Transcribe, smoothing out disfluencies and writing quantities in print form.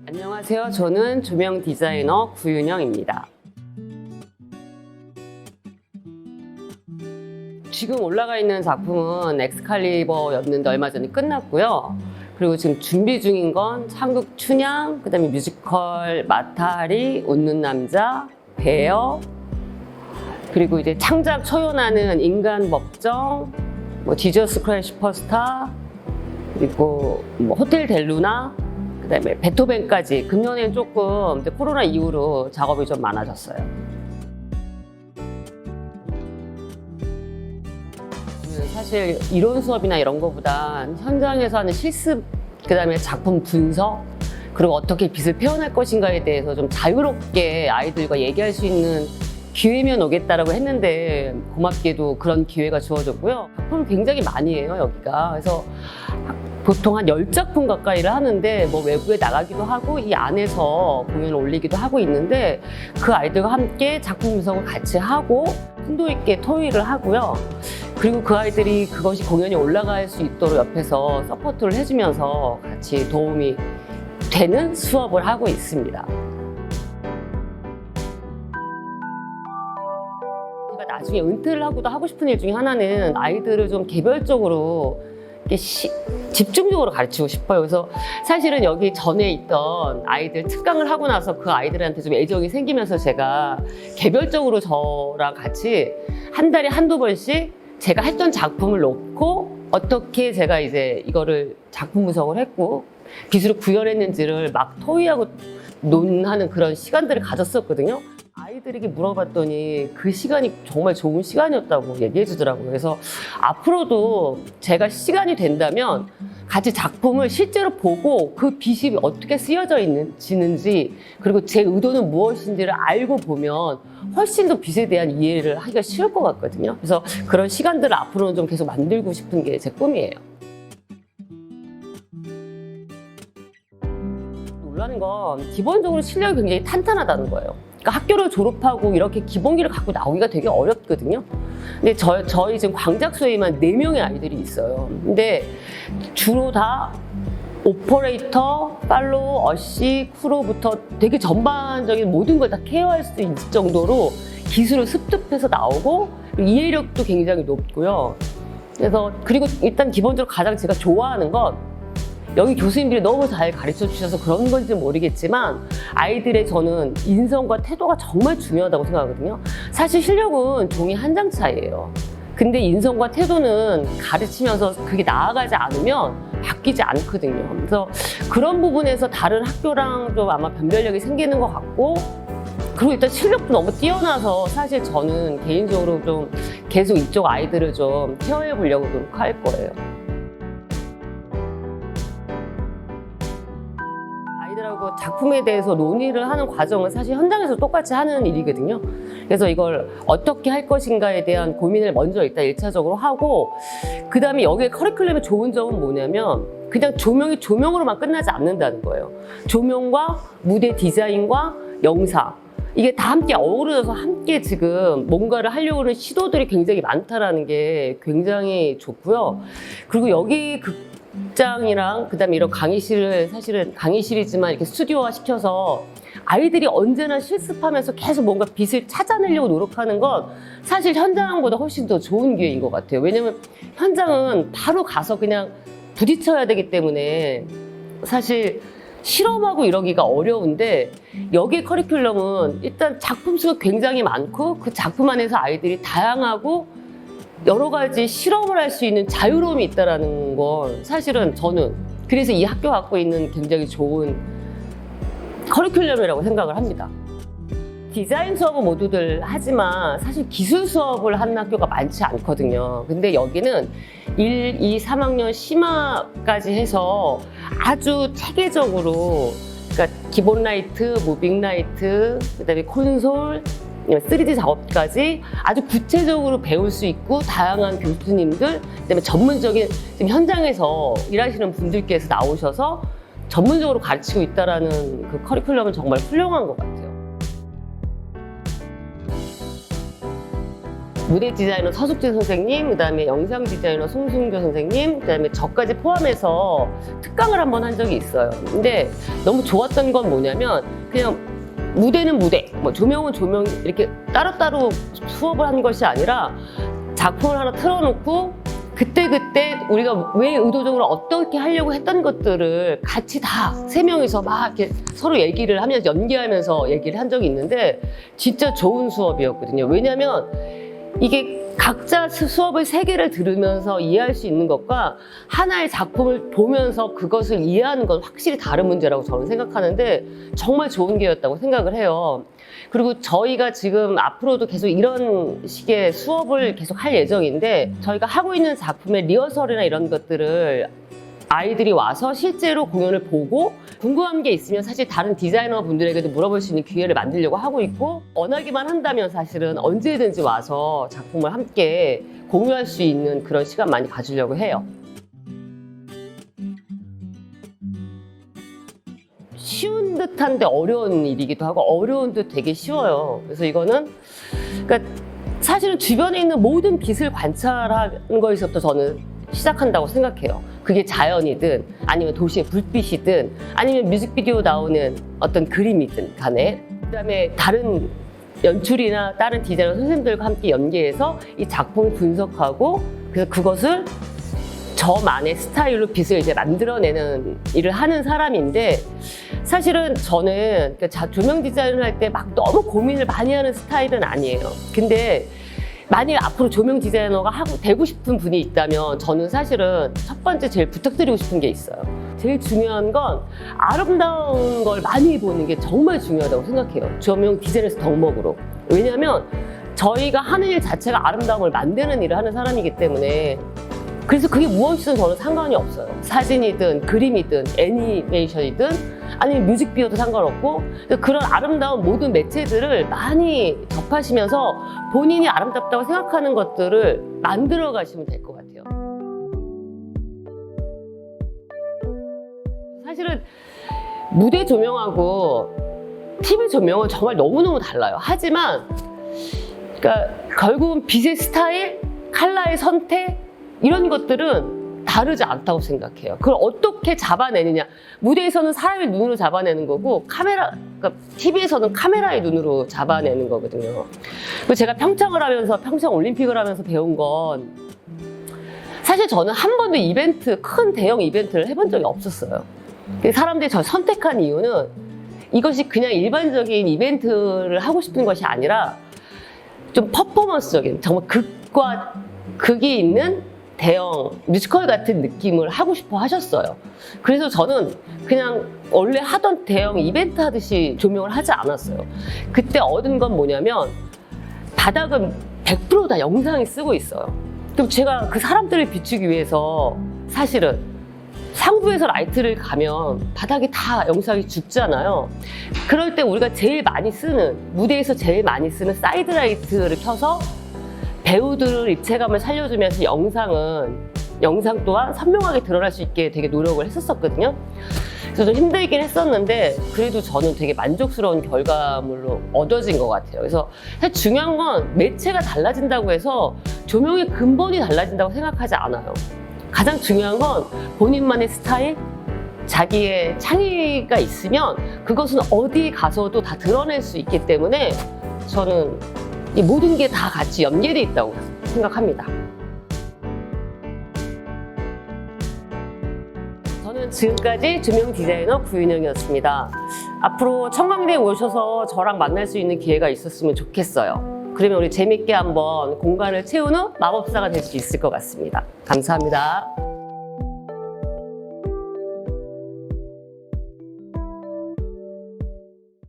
안녕하세요. 저는 조명 디자이너 구윤영입니다. 지금 올라가 있는 작품은 엑스칼리버였는데 얼마 전에 끝났고요. 그리고 지금 준비 중인 건 한국 춘향, 그다음에 뮤지컬 마타리, 웃는 남자, 베어, 그리고 이제 창작 초연하는 인간 법정, 지저스 크라이스트 슈퍼스타, 그리고 호텔 델루나, 그다음에 베토벤까지. 금년에는 조금 이제 코로나 이후로 작업이 좀 많아졌어요. 사실 이론 수업이나 이런 거보다 현장에서 하는 실습, 그다음에 작품 분석, 그리고 어떻게 빛을 표현할 것인가에 대해서 좀 자유롭게 아이들과 얘기할 수 있는 기회면 오겠다라고 했는데 고맙게도 그런 기회가 주어졌고요. 작품을 굉장히 많이 해요, 여기가. 그래서 보통 한 10작품 가까이를 하는데 외부에 나가기도 하고 이 안에서 공연을 올리기도 하고 있는데 그 아이들과 함께 작품 분석을 같이 하고 심도 있게 토의를 하고요. 그리고 그 아이들이 그것이 공연이 올라갈 수 있도록 옆에서 서포트를 해주면서 같이 도움이 되는 수업을 하고 있습니다. 제가 나중에 은퇴를 하고도 하고 싶은 일 중에 하나는 아이들을 좀 개별적으로 집중적으로 가르치고 싶어요. 그래서 사실은 여기 전에 있던 아이들 특강을 하고 나서 그 아이들한테 좀 애정이 생기면서 제가 개별적으로 저랑 같이 한 달에 한두 번씩 제가 했던 작품을 놓고 어떻게 제가 이제 이거를 작품 분석을 했고 빛으로 구현했는지를 막 토의하고 논하는 그런 시간들을 가졌었거든요. 아이들에게 물어봤더니 그 시간이 정말 좋은 시간이었다고 얘기해 주더라고요. 그래서 앞으로도 제가 시간이 된다면 같이 작품을 실제로 보고 그 빛이 어떻게 쓰여져 있는지 그리고 제 의도는 무엇인지를 알고 보면 훨씬 더 빛에 대한 이해를 하기가 쉬울 것 같거든요. 그래서 그런 시간들을 앞으로는 좀 계속 만들고 싶은 게 제 꿈이에요. 놀라는 건 기본적으로 실력이 굉장히 탄탄하다는 거예요. 그러니까 학교를 졸업하고 이렇게 기본기를 갖고 나오기가 되게 어렵거든요. 근데 저희 지금 광작소에만 4명의 아이들이 있어요. 근데 주로 다 오퍼레이터, 팔로우, 어시, 크루부터 되게 전반적인 모든 걸 다 케어할 수 있을 정도로 기술을 습득해서 나오고 이해력도 굉장히 높고요. 그래서 그리고 일단 기본적으로 가장 제가 좋아하는 건 여기 교수님들이 너무 잘 가르쳐 주셔서 그런 건지 모르겠지만 아이들의 저는 인성과 태도가 정말 중요하다고 생각하거든요. 사실 실력은 종이 한 장 차이예요. 근데 인성과 태도는 가르치면서 그게 나아가지 않으면 바뀌지 않거든요. 그래서 그런 부분에서 다른 학교랑 좀 아마 변별력이 생기는 것 같고 그리고 일단 실력도 너무 뛰어나서 사실 저는 개인적으로 좀 계속 이쪽 아이들을 좀 케어해 보려고 노력할 거예요. 아이들하고 작품에 대해서 논의를 하는 과정은 사실 현장에서 똑같이 하는 일이거든요. 그래서 이걸 어떻게 할 것인가에 대한 고민을 먼저 일단 1차적으로 하고 그 다음에 여기에 커리큘럼의 좋은 점은 뭐냐면 그냥 조명이 조명으로만 끝나지 않는다는 거예요. 조명과 무대 디자인과 영상 이게 다 함께 어우러져서 함께 지금 뭔가를 하려고 하는 시도들이 굉장히 많다라는 게 굉장히 좋고요. 그리고 여기 극장이랑 그다음에 이런 강의실을 사실은 강의실이지만 이렇게 스튜디오화 시켜서 아이들이 언제나 실습하면서 계속 뭔가 빛을 찾아내려고 노력하는 건 사실 현장보다 훨씬 더 좋은 기회인 것 같아요. 왜냐면 현장은 바로 가서 그냥 부딪혀야 되기 때문에 사실 실험하고 이러기가 어려운데 여기의 커리큘럼은 일단 작품 수가 굉장히 많고 그 작품 안에서 아이들이 다양하고 여러 가지 실험을 할 수 있는 자유로움이 있다는 건 사실은 저는 그래서 이 학교가 갖고 있는 굉장히 좋은 커리큘럼이라고 생각을 합니다. 디자인 수업은 모두들 하지만 사실 기술 수업을 하는 학교가 많지 않거든요. 근데 여기는 1, 2, 3학년 심화까지 해서 아주 체계적으로 그러니까 기본 라이트, 무빙 라이트, 그다음에 콘솔, 3D 작업까지 아주 구체적으로 배울 수 있고 다양한 교수님들, 그다음에 전문적인 지금 현장에서 일하시는 분들께서 나오셔서 전문적으로 가르치고 있다는 그 커리큘럼은 정말 훌륭한 것 같아요. 무대 디자이너 서숙재 선생님, 그다음에 영상 디자이너 송승교 선생님, 그다음에 저까지 포함해서 특강을 한번 한 적이 있어요. 근데 너무 좋았던 건 뭐냐면 그냥 무대는 무대, 뭐 조명은 조명 이렇게 따로따로 수업을 한 것이 아니라 작품을 하나 틀어놓고 그때그때 우리가 왜 의도적으로 어떻게 하려고 했던 것들을 같이 다 세 명이서 막 이렇게 서로 얘기를 하면서 연기하면서 얘기를 한 적이 있는데 진짜 좋은 수업이었거든요. 왜냐면 이게 각자 수업을 세 개를 들으면서 이해할 수 있는 것과 하나의 작품을 보면서 그것을 이해하는 건 확실히 다른 문제라고 저는 생각하는데 정말 좋은 기회였다고 생각을 해요. 그리고 저희가 지금 앞으로도 계속 이런 식의 수업을 계속 할 예정인데 저희가 하고 있는 작품의 리허설이나 이런 것들을 아이들이 와서 실제로 공연을 보고 궁금한 게 있으면 사실 다른 디자이너 분들에게도 물어볼 수 있는 기회를 만들려고 하고 있고 원하기만 한다면 사실은 언제든지 와서 작품을 함께 공유할 수 있는 그런 시간 많이 가지려고 해요. 쉬운 듯한데 어려운 일이기도 하고 어려운 듯 되게 쉬워요. 그래서 이거는 그러니까 사실은 주변에 있는 모든 빛을 관찰하는 거에서부터 저는 시작한다고 생각해요. 그게 자연이든 아니면 도시의 불빛이든 아니면 뮤직비디오 나오는 어떤 그림이든 간에 그다음에 다른 연출이나 다른 디자이너 선생님들과 함께 연계해서 이 작품을 분석하고 그래서 그것을 저만의 스타일로 빛을 이제 만들어내는 일을 하는 사람인데 사실은 저는 조명 디자인을 할 때 막 너무 고민을 많이 하는 스타일은 아니에요. 근데 만약 앞으로 조명 디자이너가 되고 싶은 분이 있다면 저는 사실은 첫 번째 제일 부탁드리고 싶은 게 있어요. 제일 중요한 건 아름다운 걸 많이 보는 게 정말 중요하다고 생각해요. 조명 디자인에서 덕목으로. 왜냐하면 저희가 하는 일 자체가 아름다움을 만드는 일을 하는 사람이기 때문에 그래서 그게 무엇이든 저는 상관이 없어요. 사진이든 그림이든 애니메이션이든 아니면 뮤직비디오도 상관없고 그런 아름다운 모든 매체들을 많이 접하시면서 본인이 아름답다고 생각하는 것들을 만들어 가시면 될 것 같아요. 사실은 무대 조명하고 TV 조명은 정말 너무너무 달라요. 하지만 그러니까 결국은 빛의 스타일, 컬러의 선택 이런 것들은 다르지 않다고 생각해요. 그걸 어떻게 잡아내느냐. 무대에서는 사람의 눈으로 잡아내는 거고 그러니까 TV에서는 카메라의 눈으로 잡아내는 거거든요. 그리고 제가 평창을 하면서 평창 올림픽을 하면서 배운 건 사실 저는 한 번도 큰 대형 이벤트를 해본 적이 없었어요. 사람들이 저를 선택한 이유는 이것이 그냥 일반적인 이벤트를 하고 싶은 것이 아니라 좀 퍼포먼스적인 정말 극과 극이 있는 대형 뮤지컬 같은 느낌을 하고 싶어 하셨어요. 그래서 저는 그냥 원래 하던 대형 이벤트 하듯이 조명을 하지 않았어요. 그때 얻은 건 뭐냐면 바닥은 100% 다 영상이 쓰고 있어요. 그럼 제가 그 사람들을 비추기 위해서 사실은 상부에서 라이트를 가면 바닥이 다 영상이 죽잖아요. 그럴 때 우리가 제일 많이 쓰는 무대에서 제일 많이 쓰는 사이드 라이트를 켜서 배우들의 입체감을 살려주면서 영상 또한 선명하게 드러날 수 있게 되게 노력을 했었거든요. 그래서 좀 힘들긴 했었는데 그래도 저는 되게 만족스러운 결과물로 얻어진 것 같아요. 그래서 사실 중요한 건 매체가 달라진다고 해서 조명의 근본이 달라진다고 생각하지 않아요. 가장 중요한 건 본인만의 스타일, 자기의 창의가 있으면 그것은 어디 가서도 다 드러낼 수 있기 때문에 저는 이 모든 게 다 같이 연계되어 있다고 생각합니다. 저는 지금까지 조명 디자이너 구윤영이었습니다. 앞으로 청강대에 오셔서 저랑 만날 수 있는 기회가 있었으면 좋겠어요. 그러면 우리 재밌게 한번 공간을 채운 후 마법사가 될 수 있을 것 같습니다. 감사합니다.